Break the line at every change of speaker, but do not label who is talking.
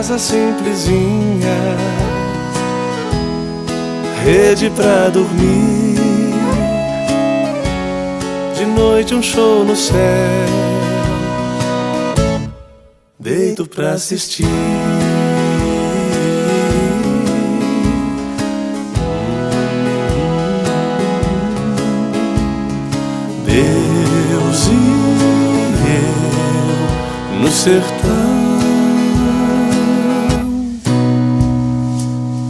casa simplesinha, rede pra dormir, de noite um show no céu, deito pra assistir. Deus e eu no sertão,